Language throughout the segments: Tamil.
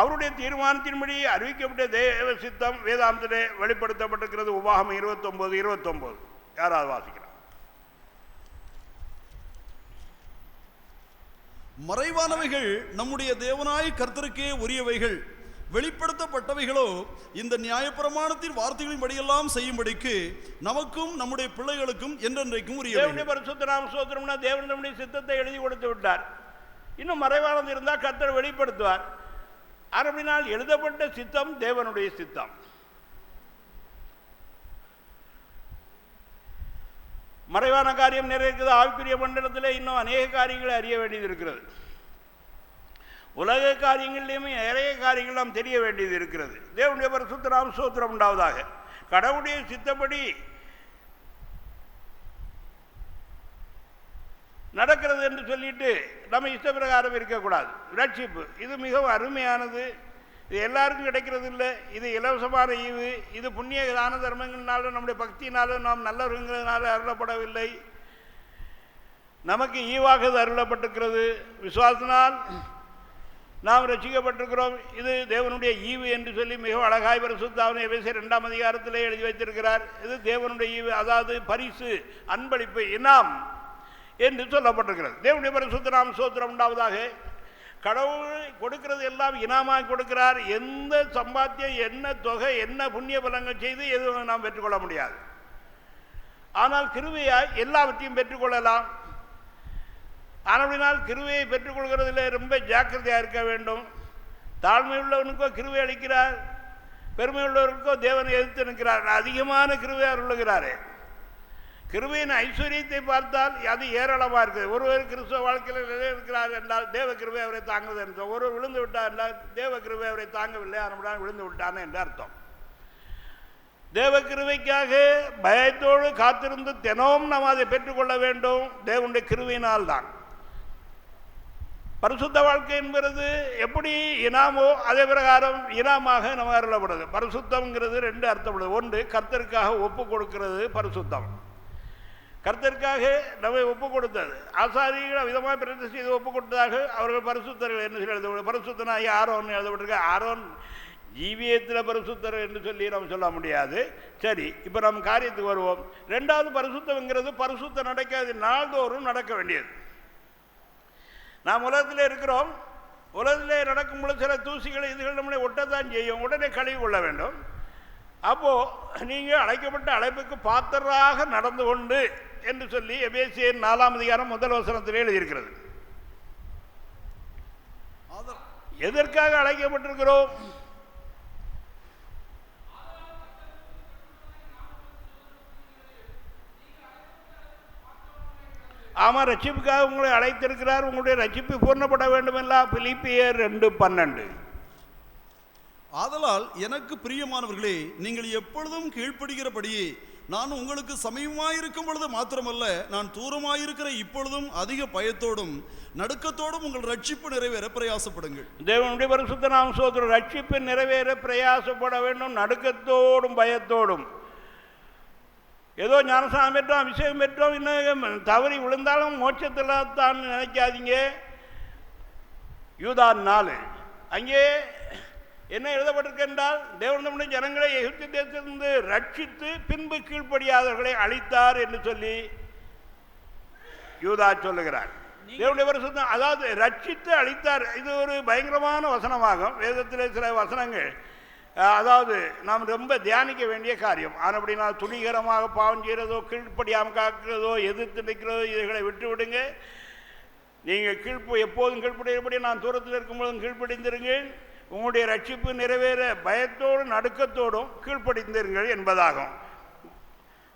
அவருடைய தீர்மானத்தின்படி அறிவிக்கப்பட்ட தேவ சித்தம் வேதாந்தத்திலே வெளிப்படுத்தப்பட்டிருக்கிறது. உபாகமம் 29:29. யாராவது வாசிக்கிறார்? மறைவானவைகள் நம்முடைய தேவனாய் கர்த்தருக்கே உரியவைகள், வெளிப்படுத்தப்பட்டவைகளோ இந்த நியாயப்பிரமாணத்தின் வார்த்தைகளின் படியெல்லாம் செய்யும்படிக்கு நமக்கும் நம்முடைய பிள்ளைகளுக்கும் என்றென்றைக்கும் உரியவைகள். பரிசுத்த நாம ஸ்தோத்திரம்னா தேவன் நம்முடைய சித்தத்தை எழுதி கொடுத்து விட்டார். இன்னும் மறைவானது இருந்தால் கர்த்தர் வெளிப்படுத்துவார். அப்படினால் எழுதப்பட்ட சித்தம் தேவனுடைய சித்தம். மறைவான காரியம் நிறைவேற்கிறது. ஆவிக்குரிய மண்டலத்தில் இன்னும் அநேக காரியங்களை அறிய வேண்டியது இருக்கிறது. உலக காரியங்களிலுமே நிறைய காரியங்கள் நாம் தெரிய வேண்டியது இருக்கிறது. தேவனுடைய பரிசுத்த நாம ஸ்தோத்திரம் உண்டாவதாக. கடவுளுடைய சித்தப்படி நடக்கிறது என்று சொல்லிட்டு நம்ம இஷ்டப்பிரகாரம் இருக்கக்கூடாது. ரட்சிப்பு இது மிகவும் அருமையானது. இது எல்லாருக்கும் கிடைக்கிறது இல்லை. இது இலவசமான ஈவு. இது புண்ணிய தான தர்மங்கள்னாலும் நம்முடைய பக்தினாலும் நாம் நல்லவர்களால அருளப்படவில்லை. நமக்கு ஈவாக அருளப்பட்டிருக்கிறது. விசுவாசத்தினால் நாம் ரட்சிக்கப்பட்டிருக்கிறோம். இது தேவனுடைய ஈவு என்று சொல்லி மிகவும் அழகாய் பரிசுத்த எபேசியர் 2ஆம் அதிகாரத்திலே எழுதி வைத்திருக்கிறார். இது தேவனுடைய ஈவு, அதாவது பரிசு, அன்பளிப்பு, இனாம் என்று சொல்லப்பட்டிருக்கிறது. தேவனுடைய பரிசுத்த நாம ஸ்தோத்திரம் உண்டாவதாக. கடவுள் கொடுக்கிறது எல்லாம் இனாமாக கொடுக்கிறார். எந்த சம்பாத்தியம், என்ன தொகை, என்ன புண்ணிய பலங்கள் செய்து எதுவும் நாம் பெற்றுக்கொள்ள முடியாது. ஆனால் கிருபையாய் எல்லாவற்றையும் பெற்றுக்கொள்ளலாம். ஆனால் கிருபையை பெற்றுக்கொள்கிறதுல ரொம்ப ஜாக்கிரதையாக இருக்க வேண்டும். தாழ்மை உள்ளவனுக்கோ கிருபை அளிக்கிறார், பெருமை உள்ளவருக்கோ தேவனை எதிர்த்து நிற்கிறார். அதிகமான கிருபை அருளுகிறாரே. கிருபையின் ஐஸ்வர்யத்தை பார்த்தால் அது ஏராளமாக இருக்குது. ஒருவர் கிறிஸ்துவ வாழ்க்கையில் இருக்கிறார் என்றால் தேவ கிருபை அவரை தாங்குது என்று, ஒருவர் விழுந்து விட்டார் என்றால் தேவ கிருபை அவரை தாங்கவில்லை, ஆனால் விழுந்து விட்டான் என்று அர்த்தம். தேவ கிருபைக்காக பயத்தோடு காத்திருந்து தினமும் நாம் அதை பெற்றுக்கொள்ள வேண்டும். தேவனுடைய கிருபையினால் தான். பரிசுத்த வாழ்க்கை என்பது எப்படி இனாமோ அதே பிரகாரம் இனாமாக நம்ம அருளப்படுது. பரிசுத்தம்ங்கிறது 2 அர்த்தப்படுது. ஒன்று, கர்த்தருக்காக ஒப்பு கொடுக்கிறது பரிசுத்தம். கர்த்தருக்காக நம்மை ஒப்பு கொடுத்தது. ஆசாரியர்கள் விதமாக பிரதிஷ்டை செய்து ஒப்பு கொடுத்தார்கள். அவர்கள் பரிசுத்தர்கள் என்று சொல்லி எழுத. பரிசுத்தனாகி ஆரோன் எழுதப்பட்டிருக்க. ஆரோன் ஜீவியத்தில் பரிசுத்தர் என்று சொல்லி நம்ம சொல்ல முடியாது. சரி, இப்போ நம்ம காரியத்துக்கு வருவோம். 2வது பரிசுத்தம்ங்கிறது பரிசுத்தம் நடக்காது, நாள்தோறும் நடக்க வேண்டியது. நாம் உலகத்தில் இருக்கிறோம். உலகத்தில் நடக்கும்பொழுது சில தூசிகள் இதுகள் நம்மளை ஒட்டத்தான் செய்யும். உடனே கழுவி கொள்ள வேண்டும். அப்போது நீங்கள் அழைக்கப்பட்ட அழைப்புக்கு பாத்திரராக நடந்து கொண்டு என்று சொல்லி எபேசியர் 4ஆம் அதிகாரம் 1 வசனத்திலே எழுதியிருக்கிறது. எதற்காக அழைக்கப்பட்டிருக்கிறோம்? ஆமாம், ரட்சிப்புக்காக உங்களை அழைத்திருக்கிறார். உங்களுடைய ரட்சிப்பு பூர்ணப்பட வேண்டுமெல்லாம் பிலிப்பியர் 2:12. ஆதலால் எனக்கு பிரியமானவர்களே, நீங்கள் எப்பொழுதும் கீழ்ப்படுகிறபடியே நான் உங்களுக்கு சமீபமாயிருக்கும் பொழுது மாத்திரமல்ல, நான் தூரமாயிருக்கிற இப்பொழுதும் அதிக பயத்தோடும் நடுக்கத்தோடும் உங்கள் ரட்சிப்பு நிறைவேற பிரயாசப்படுங்கள். தேவனுடைய பரிசுத்த நாம ஸ்தோத்திரம். ரட்சிப்பு நிறைவேற பிரயாசப்பட வேண்டும், நடுக்கத்தோடும் பயத்தோடும். ஏதோ ஞானஸ்நானம் பெற்றோம், அபிஷேகம் பெற்றோம், இன்னும் தவறி விழுந்தாலும் மோட்சத்தில் தான் நினைக்காதீங்க. யூதா 4 அங்கே என்ன எழுதப்பட்டிருக்கின்றால், தேவன் நம்முடைய ஜனங்களை எகிப்து தேசத்திலிருந்து ரட்சித்து பின்பு கீழ்ப்படியாதவர்களை அழித்தார் என்று சொல்லி யூதா சொல்லுகிறார். தேவனுடைய பரிசுத்தம், அதாவது ரட்சித்து அழித்தார். இது ஒரு பயங்கரமான வசனமாகும். வேதத்தில் சில வசனங்கள் அதாவது நாம் ரொம்ப தியானிக்க வேண்டிய காரியம். ஆனால் அப்படின்னா துணிகரமாக பாவம் செய்கிறதோ, கீழ்ப்படியாமல் காக்கிறதோ, எதிர்த்து நிற்கிறதோ, இதைகளை விட்டு விடுங்க. நீங்கள் எப்போதும் கீழ்ப்படியபடி நான் தூரத்தில் இருக்கும்போதும் கீழ்ப்படிந்திருங்கள். உங்களுடைய ரட்சிப்பு நிறைவேற பயத்தோடும் நடுக்கத்தோடும் கீழ்ப்படிந்தீர்கள் என்பதாகும்.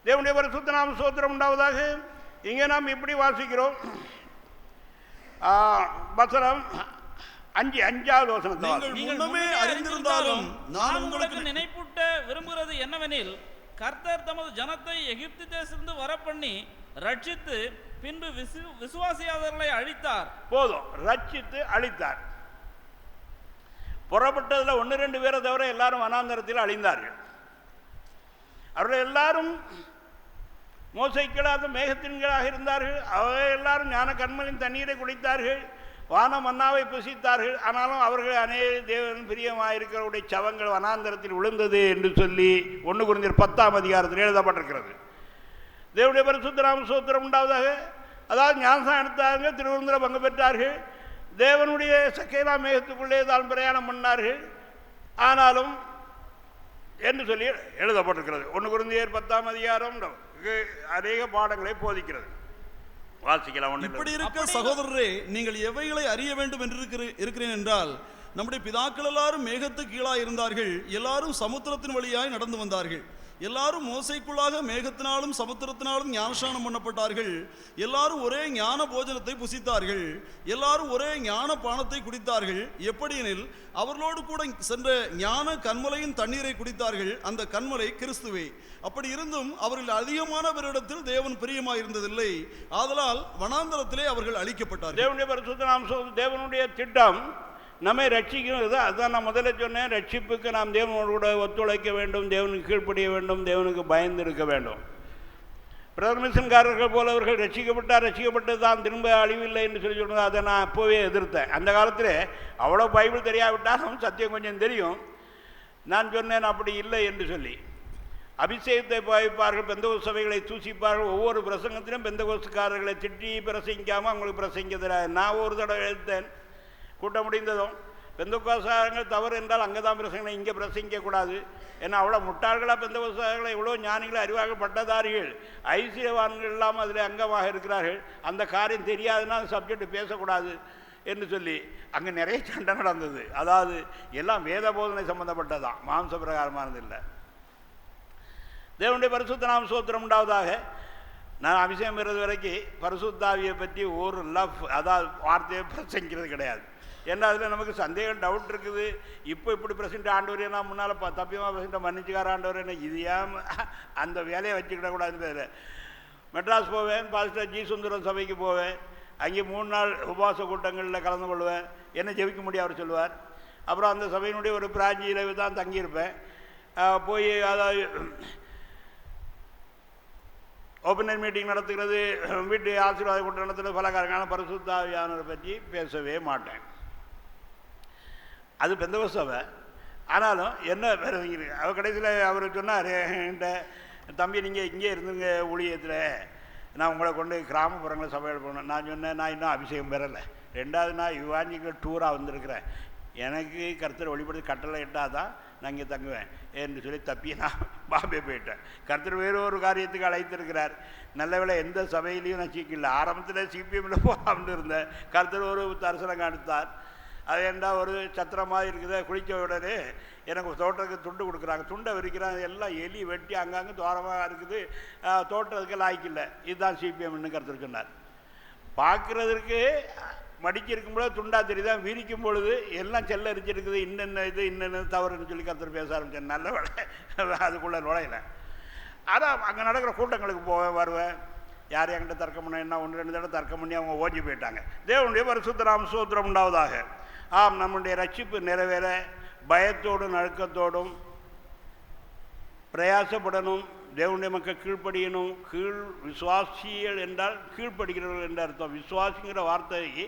தேவனுடைய பரிசுத்த நாம ஸ்தோத்திரம் உண்டாவதாக. இங்கே நாம் இப்படி வாசிக்கிறோம். வசனம் 5வது வசனத்தை, முன்னமே அறிந்திருந்தாலும் நான் உங்களுக்கு நினைப்பூட்ட விரும்புகிறது என்னவெனில், கர்த்தர் தமது ஜனத்தை எகிப்து தேசத்திலிருந்து வரப்பண்ணி ரட்சித்து பின்பு விசுவாசியாதவர்களை அழித்தார். போதும், ரட்சித்து அழித்தார். புறப்பட்டதில் 1-2 பேரை தவிர எல்லாரும் வனாந்தரத்தில் அழிந்தார்கள். அவர்கள் எல்லாரும் மோசைக்கிடாத மேகத்தின்களாக இருந்தார்கள். அவர்கள் எல்லாரும் ஞான கண்மலின் தண்ணீரை குடித்தார்கள். வான மன்னாவை புசித்தார்கள், ஆனாலும் அவர்கள் அநேக தேவன் பிரியமாயிருக்கிறவருடைய சவங்கள் வனாந்தரத்தில் விழுந்தது என்று சொல்லி 1 கொரிந்தியர் 10 எழுதப்பட்டிருக்கிறது. தேவனுடைய பரிசுத்த நாம ஸ்தோத்திரம் உண்டாவதாக. அதாவது ஞானஸ்நானம் எடுத்தாங்க, திருவிருந்தில் பங்கு பெற்றார்கள், தேவனுடைய சக்கேலா மேகத்துக்குள்ளே தான் பிரயாணம் பண்ணார்கள், ஆனாலும் என்று சொல்லி எழுதப்பட்டிருக்கிறது. 1 கொரிந்தியர் 10 அநேக பாடங்களை போதிக்கிறது. வாசிக்கலாம். இப்படி இருக்க சகோதரரே, நீங்கள் எவைகளை அறிய வேண்டும் என்று இருக்கிறேன் என்றால், நம்முடைய பிதாக்கள் எல்லாரும் மேகத்துக்கு கீழாய் இருந்தார்கள், எல்லாரும் சமுத்திரத்தின் வழியாய் நடந்து வந்தார்கள், எல்லாரும் மோசைக்குள்ளாக மேகத்தினாலும் சமுத்திரத்தினாலும் ஞானஸ்நானம் பண்ணப்பட்டார்கள், எல்லாரும் ஒரே ஞான போஜனத்தை புசித்தார்கள், எல்லாரும் ஒரே ஞான பானத்தை குடித்தார்கள். எப்படியெனில் அவர்களோடு கூட சென்ற ஞான கன்மலையின் தண்ணீரை குடித்தார்கள், அந்த கன்மலை கிறிஸ்துவே. அப்படி இருந்தும் அவர்கள் அதிகமானவரிடத்தில் தேவன் பிரியமாயிருந்ததில்லை, ஆதலால் வனாந்தரத்திலே அவர்கள் அழிக்கப்பட்டார்கள். தேவனுடைய பரிசுத்த நாமம், தேவனுடைய திட்டம் நம்மை ரட்சிக்கிறது. அதுதான் நான் முதல்ல சொன்னேன். ரட்சிப்புக்கு நாம் தேவனோடு கூட ஒத்துழைக்க வேண்டும், தேவனுக்கு கீழ்ப்படிய வேண்டும், தேவனுக்கு பயந்து இருக்க வேண்டும். பிரதம மிஷன்காரர்கள் போல அவர்கள் ரட்சிக்கப்பட்டு தான் திரும்ப அழிவில்லை என்று சொல்லி சொன்னது, அதை நான் அப்போவே எதிர்த்தேன். அந்த காலத்தில் அவ்வளோ பைபிள் தெரியாவிட்டாலும் சத்தியம் கொஞ்சம் தெரியும். நான் சொன்னேன் அப்படி இல்லை என்று சொல்லி. அபிஷேகத்தை பாவிப்பார்கள், பெந்தகோஸ்து சபைகளை தூசிப்பார்கள், ஒவ்வொரு பிரசங்கத்திலும் பெந்தகோஸ்துக்காரர்களை திட்டி பிரசங்கிக்காமல் அவங்களுக்கு பிரசங்க தெரியாது. நான் ஒரு தடவை எழுத்தேன், கூட்டம் முடிந்ததும் பெந்தகோஸ்துக்காரர்கள் தவறு என்றால் அங்கே தான் பிரசங்க, இங்கே பிரசங்கிக்கக்கூடாது. ஏன்னா அவ்வளோ முட்டாள்களாக பெந்தகோஸ்துக்காரர்கள் எவ்வளோ ஞானிகளை அறிவாக பட்டதாரிகள் ஐசியவான்கள் இல்லாமல் அதில் அங்கமாக இருக்கிறார்கள். அந்த காரியம் தெரியாதுன்னா அந்த சப்ஜெக்ட் பேசக்கூடாது என்று சொல்லி அங்கே நிறைய சண்டை நடந்தது. அதாவது எல்லாம் வேத போதனை சம்பந்தப்பட்டதான், மாம்ச பிரகாரமானது இல்லை. தேவனுடைய பரிசுத்த நாம ஸ்தோத்திரம் உண்டாவதாக. நான் அபிஷேகம் பெறுறது வரைக்கும் பரிசுத்தாவியை பற்றி ஒரு அதாவது வார்த்தையை பிரசங்கிக்கிறது கிடையாது. ஏன்னா அதில் நமக்கு சந்தேகம், டவுட் இருக்குது. இப்போ இப்படி பிரசன்ட் ஆண்டவர் என்ன முன்னால் தப்பியமாக பிரசன்ட் மன்னிச்சுக்கார ஆண்டவர் என்ன, இது ஏன் அந்த வேலையை வச்சுக்கிடக்கூடாதுன்னு பேர். மெட்ராஸ் போவேன், பாஸ்டர் ஜி சுந்தரம் சபைக்கு போவேன், அங்கே 3 நாள் உபவாச கூட்டங்களில் கலந்து கொள்வேன், என்ன ஜெபிக்க முடியும் அவர் சொல்லுவார். அப்புறம் அந்த சபையினுடைய ஒரு பிராஞ்சியில் தான் தங்கியிருப்பேன். போய் அதாவது ஓப்பன் மீட்டிங் நடத்துகிறது, வீட்டு ஆசீர்வாத கூட்டம் நடத்துகிறது, பல காரணங்களும் பரிசுத்தாவியானவரை பற்றி பேசவே மாட்டேன். அது பெந்தகோஸ்து சபை. ஆனாலும் என்ன பேசுறீங்க, அவர் கடைசியில் அவர் சொன்னார் என்கிட்ட, தம்பி நீங்கள் இங்கே இருந்துங்க ஊழியத்தில், நான் உங்களை கொண்டு கிராமப்புறங்களை சபையில் போகணும். நான் சொன்னேன், நான் இன்னும் அபிஷேகம் பெறலை, 2வது நான் யுவாஞ்சிக்கல் டூராக வந்திருக்கிறேன், எனக்கு கர்த்தரை வழிபடுத்தி கட்டளை இட்டால் தான் நான் இங்கே தங்குவேன் என்று சொல்லி தப்பி நான் பாம்பே போயிட்டேன். கர்த்தர் வேறு ஒரு காரியத்துக்கு அழைத்திருக்கிறார். நல்ல வேளை எந்த சபையிலையும் நான் சீக்கிரல. ஆரம்பத்தில் சிபிஎம்மில் போகாமல் இருந்தேன். கர்த்தர் ஒரு தரிசனம் காணித்தார். அது என்ன ஒரு சத்திரமாக இருக்குது, குளித்த உடனே எனக்கு தோட்டத்துக்கு துண்டு கொடுக்குறாங்க, துண்டை விரிக்கிறாங்க, எல்லாம் எலி வெட்டி அங்கங்கே தோரமாக இருக்குது, தோட்டத்துக்கு லாய்க்கில்லை. இதுதான் சிபிஎம்னு கர்த்தர் சொன்னார். பார்க்குறதுக்கு மடிச்சிருக்கும் பொழுது துண்டா தெரியுதான், விரிக்கும் பொழுது எல்லாம் செல்ல அரிச்சிருக்குது, இன்னென்ன இது இன்னென்ன தவறுன்னு சொல்லி கர்த்தர் பேச ஆரம்பித்தேன். நல்ல வேலை அதுக்குள்ளே நுழையில. ஆனால் அங்கே நடக்கிற கூட்டங்களுக்கு போவேன், வருவேன், யார் என்கிட்ட தர்க்கம் பண்ண என்ன 1-2 தடவை தர்க்கம் பண்ணி அவங்க ஓடி போயிட்டாங்க. தேவனுடைய பரிசுத்த நாம ஸ்தோத்திரம் உண்டாவதாக. ஆம், நம்முடைய ரட்சிப்பு நிறைவேற பயத்தோடும் நடுக்கத்தோடும் பிரயாசப்படணும். தேவனுடைய மக்கள் கீழ்ப்படியணும். விசுவாசிகள் என்றால் கீழ்ப்படுகிறவர்கள் என்ற அர்த்தம். விசுவாசிங்கிற வார்த்தைக்கு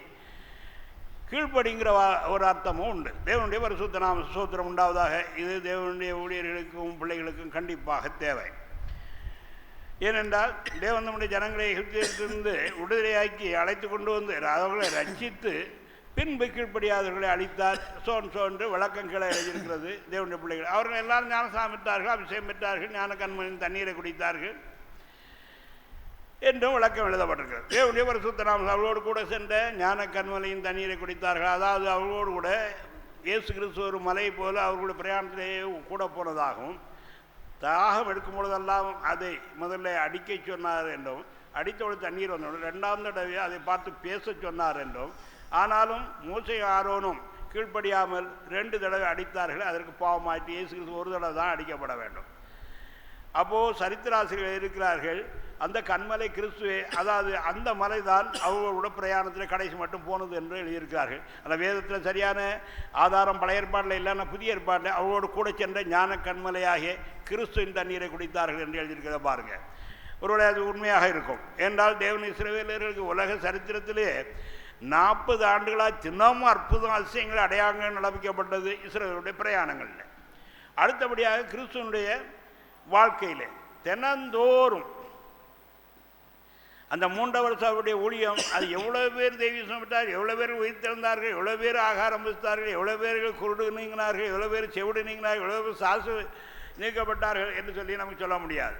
கீழ்ப்படிங்கிற ஒரு அர்த்தமும் உண்டு. தேவனுடைய பரிசுத்த நாம ஸ்தோத்திரம் உண்டாவதாக. இது தேவனுடைய ஊழியர்களுக்கும் பிள்ளைகளுக்கும் கண்டிப்பாக தேவை. ஏனென்றால் தேவன் நம்முடைய ஜனங்களை எகிப்திலிருந்து விடுதலையாக்கி அழைத்து கொண்டு வந்து அவர்களை ரட்சித்து பின்பு கீழ்ப்படியாதவர்களை அழித்தார். சோன்று விளக்கங்களை எழுதியிருக்கிறது. தேவனுடைய பிள்ளைகள் அவர்கள் எல்லாரும் ஞானஸ்நானம் பெற்றார்கள், அபிஷேகம் பெற்றார்கள், ஞான கன்மலையின் தண்ணீரை குடித்தார்கள் என்றும் விளக்கம் எழுதப்பட்டிருக்கிறது. தேவனுடைய பரிசுத்த நாமம் அவர்களோடு கூட சென்ற ஞான கன்மலையின் தண்ணீரை குடித்தார்கள். அதாவது அவர்களோடு கூட இயேசு கிறிஸ்து ஒரு மலை போல அவர்களுடைய பிரயாணத்திலேயே கூட போனதாகவும், தாகம் எடுக்கும் பொழுதெல்லாம் அதை முதல்ல அடிக்க சொன்னார் என்றும், அடித்தோடு தண்ணீர் வந்தோம் 2ஆம் தடவை அதை பார்த்து பேச சொன்னார் என்றும், ஆனாலும் மோசேயும் ஆரோனும் கீழ்ப்படியாமல் 2 தடவை அடித்தார்கள். அதற்கு பாவமாயிட்டு இயேசு கிறிஸ்து ஒரு தடவை தான் அடிக்கப்பட வேண்டும். அப்போது சரித்திராசிரியர்கள் இருக்கிறார்கள், அந்த கன்மலை கிறிஸ்துவே, அதாவது அந்த மலை தான் அவர்களோட பிரயாணத்தில் கடைசி மட்டும் போனது என்று எழுதியிருக்கிறார்கள். அந்த வேதத்தில் சரியான ஆதாரம் பழைய ஏற்பாட்டில் இல்லைன்னா புதிய ஏற்பாட்டில் அவர்களோடு கூட சென்ற ஞான கன்மலையாகிய கிறிஸ்துவின் தண்ணீரை குடித்தார்கள் என்று எழுதியிருக்கிறத பாருங்கள். ஒருவேளை அது உண்மையாக இருக்கும். என்றால் தேவன் இஸ்ரவேலர்களுக்கு உலக சரித்திரத்திலே 40 ஆண்டுகளாக தினமும் அற்புதம் அதிசயங்கள் அடையாளங்கள் நடப்பிக்கப்பட்டது இஸ்ரவேலுடைய பிரயாணங்களில். அடுத்தபடியாக கிறிஸ்துவனுடைய வாழ்க்கையில் தினந்தோறும் அந்த 3 வருஷம் அவருடைய ஊழியம், அது எவ்வளோ பேர் தெய்வீகம் பெற்றார், எவ்வளோ பேர் உயிர்த்தெழுந்தார்கள், எவ்வளோ பேர் ஆகாரம் புசித்தார்கள், எவ்வளோ பேர்கள் குருடு நீங்கினார்கள், எவ்வளோ பேர் செவிடு நீங்கினார்கள், எவ்வளோ பேர் சாசு நீக்கப்பட்டார்கள் என்று சொல்லி நமக்கு சொல்ல முடியாது.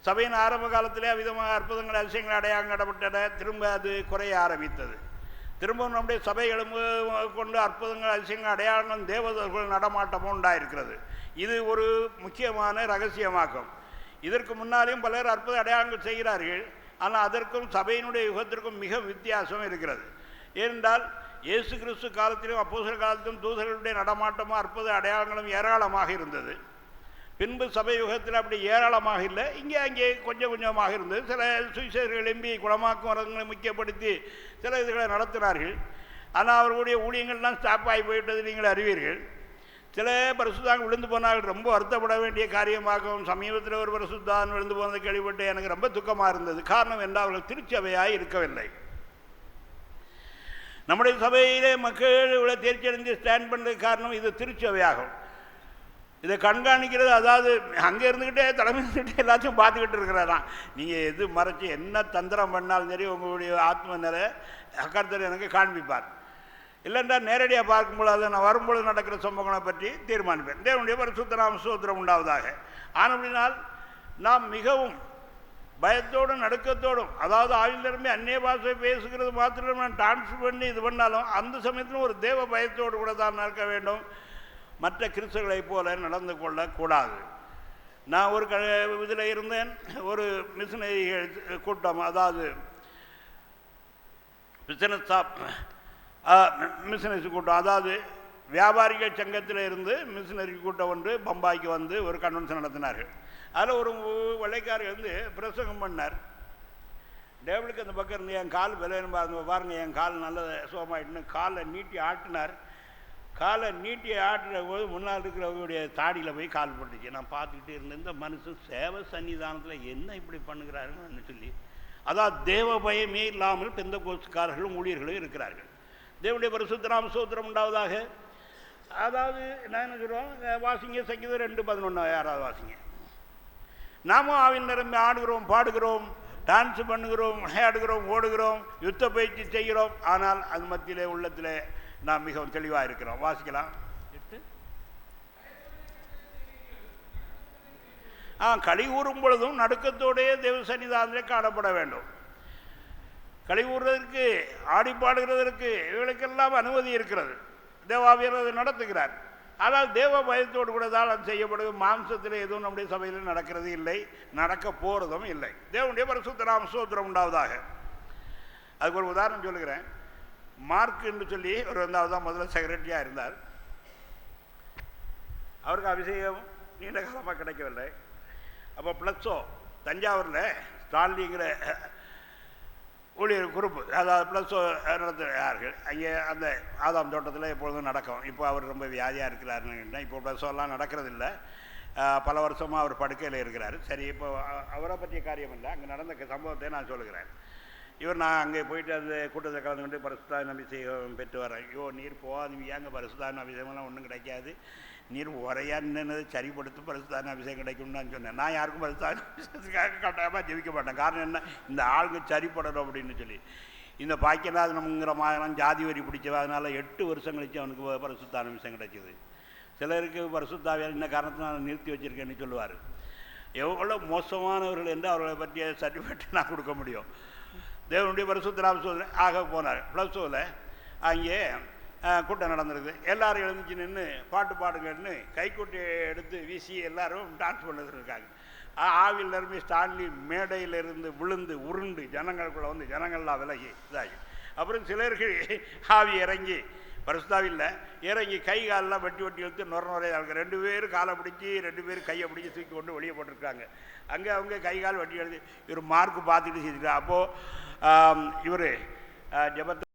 சபையின் ஆரம்ப காலத்திலே அவ்விதமாக அற்புதங்கள் அதிசயங்கள் அடையாளம் நடப்பட்டன. திரும்ப அது குறைய ஆரம்பித்தது. திரும்ப நம்முடைய சபைகளும் கொண்டு அற்புதங்கள் அதிசயங்கள் அடையாளங்களும் தேவதர்கள் நடமாட்டமும் உண்டாயிருக்கிறது. இது ஒரு முக்கியமான ரகசியமாகும். இதற்கு முன்னாலேயும் பலர் அற்புத அடையாளங்கள் செய்கிறார்கள். ஆனால் அதற்கும் சபையினுடைய யுகத்திற்கும் மிக வித்தியாசம் இருக்கிறது. ஏனென்றால் இயேசு கிறிஸ்து காலத்திலும் அப்போஸ்தலர் காலத்திலும் தூதர்களுடைய நடமாட்டமும் அற்புத அடையாளங்களும் ஏராளமாக இருந்தது. பின்பு சபை யுகத்தில் அப்படி ஏராளமாக இல்லை, இங்கே அங்கே கொஞ்சம் கொஞ்சமாக இருந்தது. சில சுவிசேஷர்கள் எம்பி குணமாக்கும் வரங்களை முக்கியப்படுத்தி சில இதுகளை நடத்தினார்கள். ஆனால் அவர்களுடைய ஊழியங்கள்லாம் ஸ்டாப் ஆகி போயிட்டது நீங்கள் அறிவீர்கள். சில பரிசுத்தான் விழுந்து போனார்கள். ரொம்ப வருத்தப்பட வேண்டிய காரியமாகவும் சமீபத்தில் ஒரு பரிசுத்தான் விழுந்து போனதை கேள்விப்பட்டு எனக்கு ரொம்ப துக்கமாக இருந்தது. காரணம் என்றால் அவர்கள் திருச்சபையாக இருக்கவில்லை. நம்முடைய சபையிலே மக்கள் இவ்வளோ தேர்ச்சி அடைந்து ஸ்டாண்ட் பண்ணுறதுக்கு காரணம் இது திருச்சபையாகும். இதை கண்காணிக்கிறது, அதாவது அங்கே இருந்துக்கிட்டே தலைமை இருந்துக்கிட்டே எல்லாத்தையும் பார்த்துக்கிட்டு இருக்கிறாராம். நீங்கள் எது மறைச்சி என்ன தந்திரம் பண்ணாலும் சரி உங்களுடைய ஆத்ம நிலை கர்த்தர் எனக்கு காண்பிப்பார். இல்லைன்றா நேரடியாக பார்க்கும்பொழுது நான் வரும்பொழுது நடக்கிற சம்பவங்களை பற்றி தீர்மானிப்பேன். தேவனுடைய பரிசுத்த நாம ஸ்தோத்திரம் உண்டாவதாக. ஆனபடினால் நாம் மிகவும் பயத்தோடும் நடுக்கத்தோடும், அதாவது ஆயுளிலிருந்து அந்நிய பாஷை பேசுகிறது மாத்திரம் நான் டான்ஸ் பண்ணி இது பண்ணாலும் அந்த சமயத்தில் ஒரு தேவ பயத்தோடு கூட தான் நடக்க வேண்டும். மற்ற கிறிஸ்தவர்களைப் போல நடந்து கொள்ளக்கூடாது. நான் ஒரு இதில் இருந்தேன், ஒரு மிஷினரிகள் கூட்டம், அதாவது மிஷினரி கூட்டம், அதாவது வியாபாரிகள் சங்கத்தில் இருந்து மிஷினரி கூட்டம் ஒன்று பம்பாய்க்கு வந்து ஒரு கன்வென்ஷன் நடத்தினார்கள். அதில் ஒரு வெள்ளைக்காரர் வந்து பிரசங்கம் பண்ணார். டேபிளுக்கு அந்த பக்கம் இருந்து என் கால் விலைன்னு பாருங்கள், என் கால் நல்ல சுகமாயிட்டுன்னு காலை நீட்டி ஆட்டினார். காலை நீட்டி ஆட்டுற போது முன்னால் இருக்கிறவங்களுடைய தாடியில் போய் கால் போட்டுச்சு. நான் பார்த்துக்கிட்டே இருந்தேன், இந்த மனுஷன் சேவை சன்னிதானத்தில் என்ன இப்படி பண்ணுகிறாருன்னு சொல்லி. அதாவது தேவ பயமே இல்லாமல் பெந்தெக்கோஸ்துக்காரர்களும் ஊழியர்களும் இருக்கிறார்கள். தேவனுடைய பரிசுத்த நாம ஸ்தோத்திரம் உண்டாவதாக. அதாவது நான் என்ன சொல்கிறோம், வாசிங்க சங்கீதம் 2:11 யாராவது வாசிங்க. நாமும் ஆவின் நிரம்பி ஆடுகிறோம், பாடுகிறோம், டான்ஸ் பண்ணுகிறோம், விளையாடுகிறோம், ஓடுகிறோம், யுத்த பயிற்சி செய்கிறோம். ஆனால் அது மத்தியிலே உள்ளத்தில் நாம் மிகவும் தெளிவாக இருக்கிறோம். வாசிக்கலாம். களி கூறும் பொழுதும் நடுக்கத்தோடைய தேவ சன்னிதானத்திலே காணப்பட வேண்டும். களி கூறுவதற்கு ஆடி பாடுகிறதற்கு இவர்களுக்கெல்லாம் அனுமதி இருக்கிறது. தேவாவியர் அதை நடத்துகிறார். ஆனால் தேவ பயத்தோடு கூட தான் அது செய்யப்படுது. மாம்சத்தில் எதுவும் நம்முடைய சபையில் நடக்கிறது இல்லை, நடக்க போகிறதும் இல்லை. தேவனுடைய பரிசுத்த நாம ஸ்தோத்திரம் உண்டாவதாக. அதுக்கு ஒரு உதாரணம் சொல்லுகிறேன். மார்க் என்று சொல்லி ஒரு தான் முதல்ல செக்ரட்டரியாக இருந்தார். அவருக்கு அபிஷேகம் நீண்ட காலமாக கிடைக்கவில்லை. அப்போ ப்ளஸ்ஸோ தஞ்சாவூரில் ஸ்டான்லிங்கிற ஊழியர் குரூப்பு, அதாவது ப்ளஸ்ஸோ நடத்துகிறார்கள். அங்கே அந்த ஆதாம் தோட்டத்தில் எப்பொழுதும் நடக்கும். இப்போ அவர் ரொம்ப வியாதியாக இருக்கிறாருன்னு இப்போ ப்ளஸ்ஸோலாம் நடக்கிறதில்லை. பல வருஷமாக அவர் படுக்கையில் இருக்கிறார். சரி, இப்போ அவரை பற்றிய காரியம் இல்லை, அங்கே நடந்த சம்பவத்தை நான் சொல்லுகிறேன். நான் அங்கே போயிட்டு அந்த கூட்டத்தை கலந்துக்கிட்டு பரிசுத்தான அபிஷேகம் பெற்று வரேன். ஐயோ நீர் போகாதீங்க, ஏங்க பரிசுத்தான அபிஷேகம்லாம் ஒன்றும் கிடைக்காது, நீர் உரையான்னு சரிப்படுத்தி பரிசுத்தான அபிஷேகம் கிடைக்கும்னு நான் சொன்னேன். நான் யாருக்கும் பரிசுத்தான அபிஷேகத்துக்காக கட்டாயமாக ஜெபிக்க மாட்டேன். காரணம் என்ன, இந்த ஆளுங்க சரிப்படணும் அப்படின்னு சொல்லி. இந்த பாக்கியநாதனங்கிற மாதிரி ஜாதி வரி பிடிச்சவன், அதனால் 8 வருஷம் கழிச்சு அவனுக்கு பரிசுத்தான அபிஷேகம் கிடைச்சிது. சிலருக்கு பரிசுத்தாவியால் என்ன காரணத்தை நான் நிறுத்தி வச்சுருக்கேன்னு சொல்லுவார். எவ்வளோ மோசமானவர்கள் என்று அவர்களை பற்றிய சர்டிஃபிகேட் நான் கொடுக்க முடியும். தேவனுடைய பரிசுத்த நாம ஸ்தோத்திரம் ஆக போனார். +2ல் அங்கே கூட்டம் நடந்திருக்கு. எல்லாரும் எழுந்துச்சு நின்று பாட்டு பாடுங்கன்னு கைக்குட்டி எடுத்து வீசி எல்லாரும் டான்ஸ் பண்ணிட்டு இருக்காங்க. ஆவில் நிரம்பி ஸ்டான்லி மேடையிலிருந்து விழுந்து உருண்டு ஜனங்களுக்குள்ளே வந்து ஜனங்கள்லாம் விலகி இதாகி, அப்புறம் சிலர்கள் ஆவி இறங்கி பரிசுத்தாவில் இறங்கி கை காலெலாம் வெட்டி இழுத்து நுரையாக 2 பேர் காலை பிடிச்சி 2 பேர் கையை பிடிச்சி தூக்கி கொண்டு வெளியே போட்டிருக்காங்க. அங்கே அவங்க கை கால் வெட்டி எழுதி இவர் மார்க்கு பார்த்துட்டு செஞ்சுருக்காங்க. அப்போது இவர் ஜெபத்தை